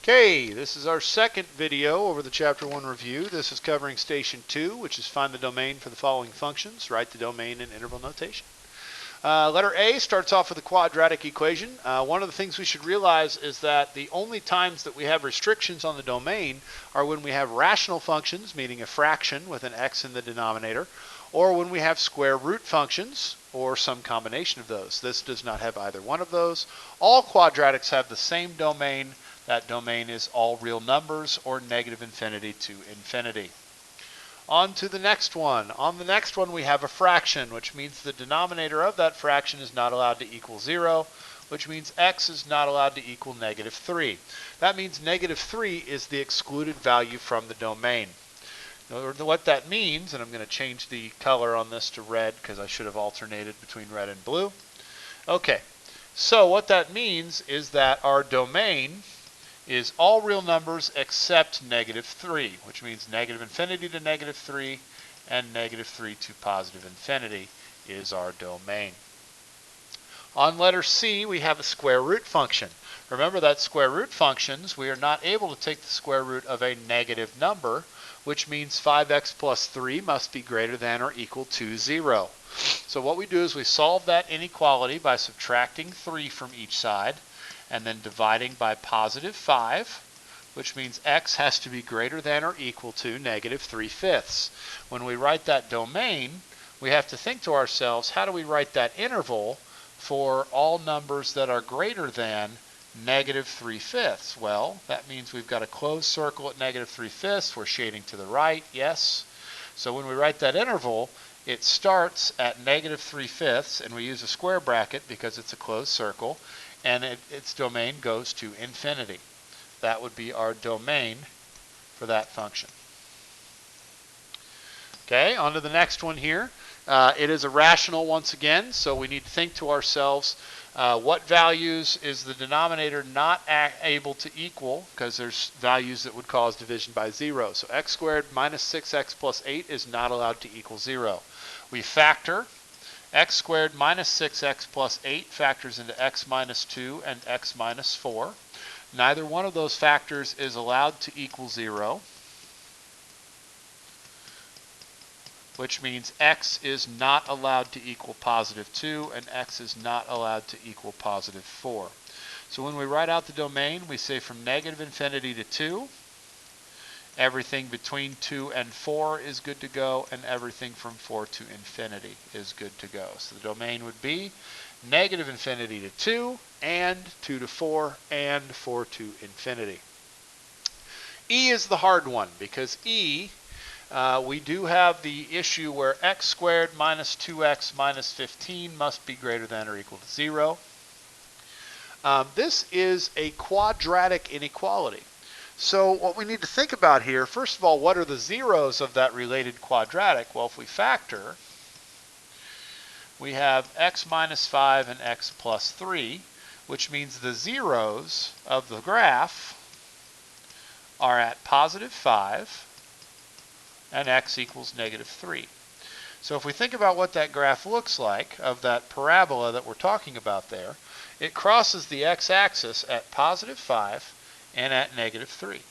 Okay, this is our second video over the Chapter 1 review. This is covering Station 2, which is find the domain for the following functions. Write the domain in interval notation. Letter A starts off with a quadratic equation. One of the things we should realize is that the only times that we have restrictions on the domain are when we have rational functions, meaning a fraction with an x in the denominator, or when we have square root functions, or some combination of those. This does not have either one of those. All quadratics have the same domain. That domain is all real numbers or negative infinity to infinity. On to the next one. On the next one we have a fraction, which means the denominator of that fraction is not allowed to equal 0, which means x is not allowed to equal negative 3. That means negative 3 is the excluded value from the domain. What that means, and I'm going to change the color on this to red because I should have alternated between red and blue. Okay, so what that means is that our domain is all real numbers except negative 3, which means negative infinity to negative 3 and negative 3 to positive infinity is our domain. On letter C, we have a square root function. Remember that square root functions, we are not able to take the square root of a negative number, which means 5x plus 3 must be greater than or equal to 0. So what we do is we solve that inequality by subtracting 3 from each side, and then dividing by positive 5, which means x has to be greater than or equal to negative 3/5. When we write that domain, we have to think to ourselves, how do we write that interval for all numbers that are greater than negative 3/5? Well, that means we've got a closed circle at negative 3/5. We're shading to the right, yes. So when we write that interval, it starts at negative 3/5, and we use a square bracket because it's a closed circle, and its domain goes to infinity. That would be our domain for that function. Okay, on to the next one here. It is a rational once again, so we need to think to ourselves, what values is the denominator not able to equal, because there's values that would cause division by 0. So x squared minus 6x plus 8 is not allowed to equal 0. We factor. X squared minus 6x plus 8 factors into x minus 2 and x minus 4. Neither one of those factors is allowed to equal 0, which means x is not allowed to equal positive 2 and x is not allowed to equal positive 4. So when we write out the domain, we say from negative infinity to 2, everything between 2 and 4 is good to go, and everything from 4 to infinity is good to go. So the domain would be negative infinity to 2, and 2 to 4, and 4 to infinity. E is the hard one, because E, we do have the issue where x squared minus 2x minus 15 must be greater than or equal to 0. This is a quadratic inequality. So what we need to think about here, first of all, what are the zeros of that related quadratic? Well, if we factor, we have x minus 5 and x plus 3, which means the zeros of the graph are at positive 5 and x equals negative 3. So if we think about what that graph looks like of that parabola that we're talking about there, it crosses the x-axis at positive 5 and at negative 3.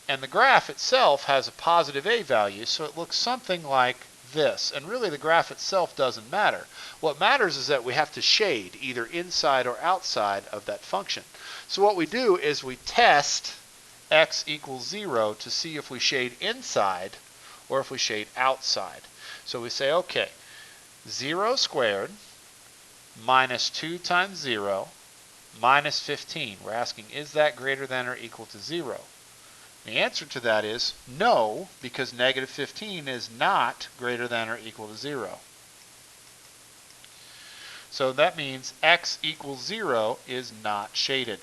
And the graph itself has a positive a value, so it looks something like this. And really the graph itself doesn't matter. What matters is that we have to shade either inside or outside of that function. So what we do is we test x equals 0 to see if we shade inside or if we shade outside. So we say, okay, 0 squared minus 2 times 0 minus 15. We're asking, is that greater than or equal to 0? The answer to that is no, because negative 15 is not greater than or equal to 0. So that means x equals 0 is not shaded.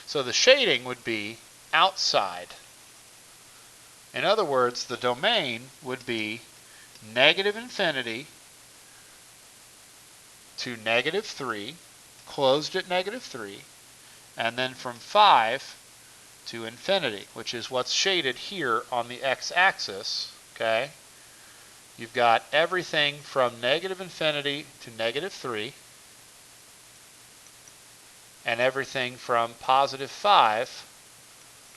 So the shading would be outside. In other words, the domain would be negative infinity to negative 3, closed at negative 3, and then from 5 to infinity, which is what's shaded here on the x-axis, okay? You've got everything from negative infinity to negative 3, and everything from positive 5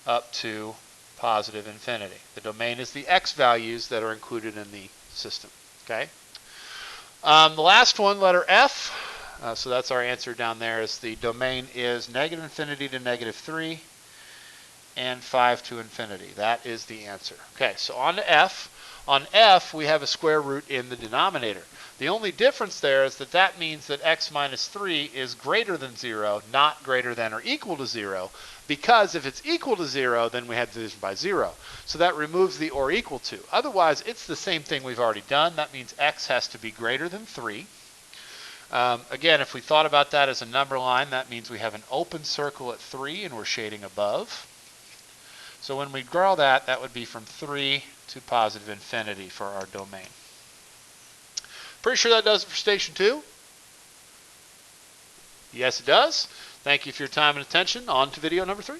up to positive infinity. The domain is the x values that are included in the system. Okay. The last one, letter F. So that's our answer down there. Is the domain is negative infinity to negative 3 and 5 to infinity. That is the answer. Okay, so on to F. On F, we have a square root in the denominator. The only difference there is that that means that x minus 3 is greater than 0, not greater than or equal to 0, because if it's equal to 0, then we have division by 0. So that removes the or equal to. Otherwise, it's the same thing we've already done. That means x has to be greater than 3. Again, if we thought about that as a number line, that means we have an open circle at 3 and we're shading above. So when we draw that, that would be from 3 to positive infinity for our domain. Pretty sure that does it for Station 2? Yes, it does. Thank you for your time and attention. On to video number 3.